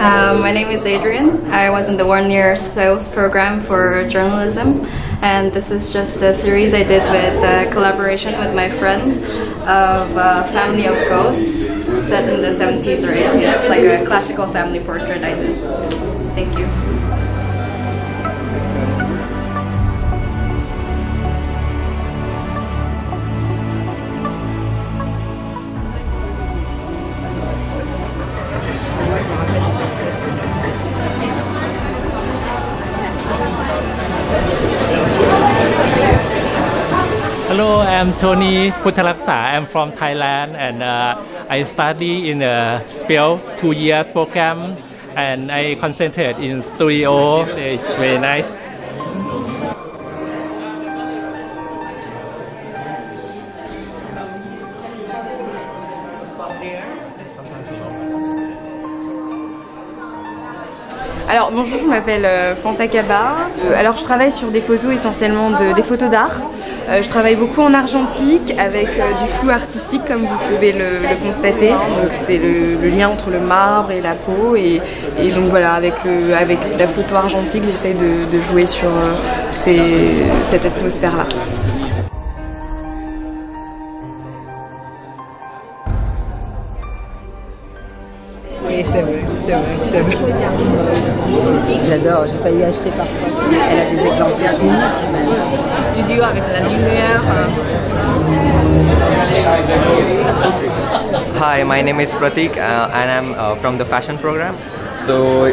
My name is Adrian. I was in the 1-year SPEOS program for journalism, and this is just a series I did with collaboration with my friend of Family of Ghosts, set in the 70s or 80s, like a classical family portrait I did. Thank you. Hello, I'm Tony Putalaksa. I'm from Thailand, and I study in a SPEOS 2 years program, and I concentrate in studio. It's very nice. Alors bonjour, je m'appelle Fanta Kaba. Alors je travaille sur des photos essentiellement des photos d'art. Je travaille beaucoup en argentique avec du flou artistique comme vous pouvez le constater. Donc c'est le lien entre le marbre et la peau et donc voilà avec la photo argentique j'essaie de jouer sur cette atmosphère là. Oui, c'est vrai. J'adore, j'ai failli acheter parfois. Elle a des exemplaires uniques même. Studio avec la lumière. Hi, my name is Pratik and I'm from the fashion program. So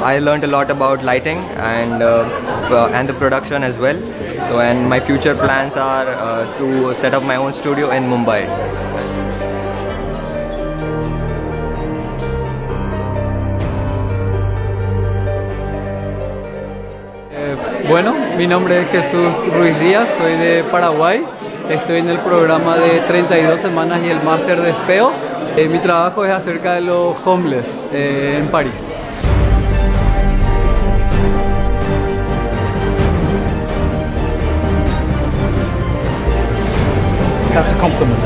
I learned a lot about lighting and the production as well. So and my future plans are to set up my own studio in Mumbai. Bueno, mi nombre es Jesús Ruiz Díaz, soy de Paraguay, estoy en el programa de 32 semanas y el máster de SPEOS. Mi trabajo es acerca de los homeless en París. That's a compliment.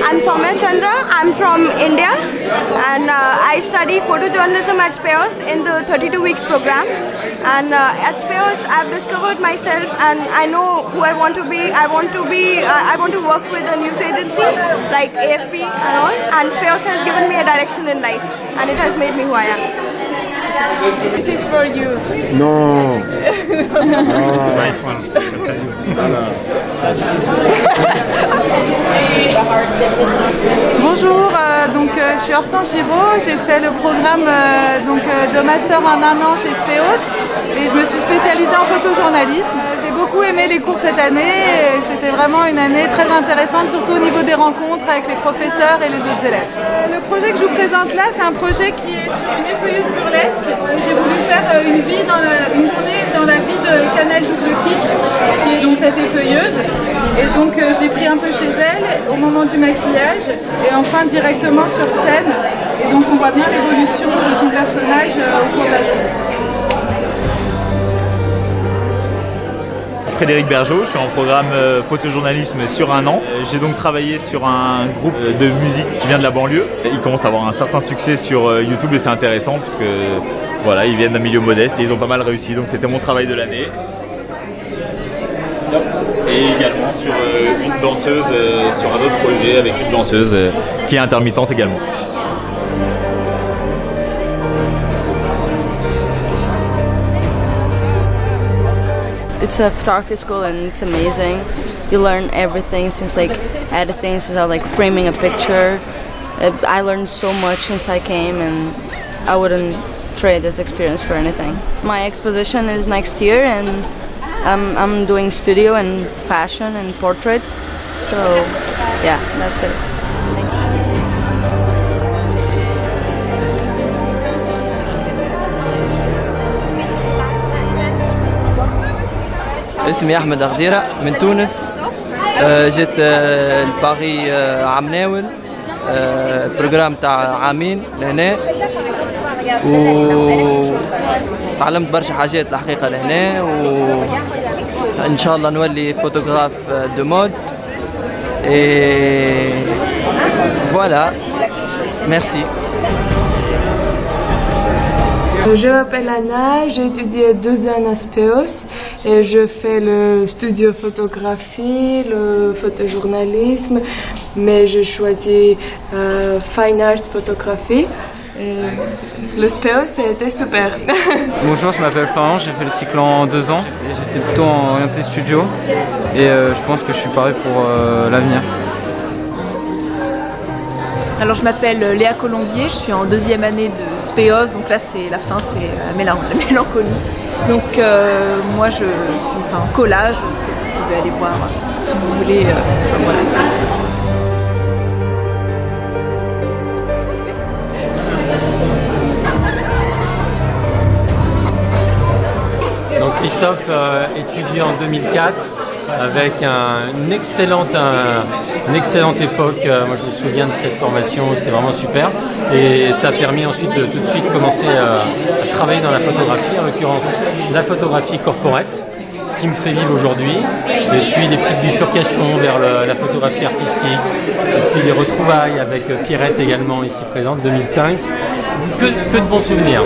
I'm Soumya Chandra. I'm from India, and I study photojournalism at SPEOS in the 32 weeks program. And at SPEOS, I've discovered myself, and I know who I want to be. I want to work with a news agency like AFP and all. And SPEOS has given me a direction in life, and it has made me who I am. This is for you. No. Nice one. Bonjour, je suis Hortense Giraud, j'ai fait le programme de master en 1 an chez SPEOS et je me suis spécialisée en photojournalisme. J'ai beaucoup aimé les cours cette année et c'était vraiment une année très intéressante, surtout au niveau des rencontres avec les professeurs et les autres élèves. Le projet que je vous présente là, c'est un projet qui est sur une effeuilleuse burlesque. J'ai voulu faire une journée dans la vie de Canal Double Kick, qui est donc cette effeuilleuse. Et donc je l'ai pris un peu chez elle au moment du maquillage et enfin directement sur scène. Et donc on voit bien l'évolution de son personnage au cours de la journée. Frédéric Bergeau, je suis en programme photojournalisme sur 1 an. J'ai donc travaillé sur un groupe de musique qui vient de la banlieue. Ils commencent à avoir un certain succès sur YouTube et c'est intéressant puisque voilà, ils viennent d'un milieu modeste et ils ont pas mal réussi. Donc c'était mon travail de l'année. Et également sur une danseuse, sur un autre projet avec une danseuse qui est intermittente également. It's a photography school and it's amazing. You learn everything since like editing, since like framing a picture. I learned so much since I came and I wouldn't trade this experience for anything. My exposition is next year and I'm doing studio and fashion and portraits. So yeah, that's it. Thank you. اسمي أحمد أغديرة من تونس. جيت لباري عام ناول بروجرام تاع عامين لهنا وتعلمت برشا حاجات الحقيقة لهنا وإن شاء الله نولي فوتوغراف دو مود Et voilà, merci. Je m'appelle Anna, j'ai étudié 2 ans à Speos et je fais le studio photographie, le photojournalisme, mais j'ai choisi Fine Art Photographie. Et le Speos, c'était super. Bonjour, je m'appelle Florent, j'ai fait le cycle en 2 ans. J'étais plutôt orienté studio et je pense que je suis paré pour l'avenir. Alors je m'appelle Léa Colombier, je suis en 2e année de Speos, donc là c'est la fin, c'est la mélancolie. Donc moi je suis en collage, vous pouvez aller voir si vous voulez. Voilà. Donc Christophe étudie en 2004 avec une excellente époque. Moi je me souviens de cette formation, c'était vraiment super. Et ça a permis ensuite de tout de suite commencer à travailler dans la photographie, en l'occurrence la photographie corporate, qui me fait vivre aujourd'hui. Et puis les petites bifurcations vers la photographie artistique. Et puis les retrouvailles avec Pierrette également ici présente, 2005. Que de bons souvenirs.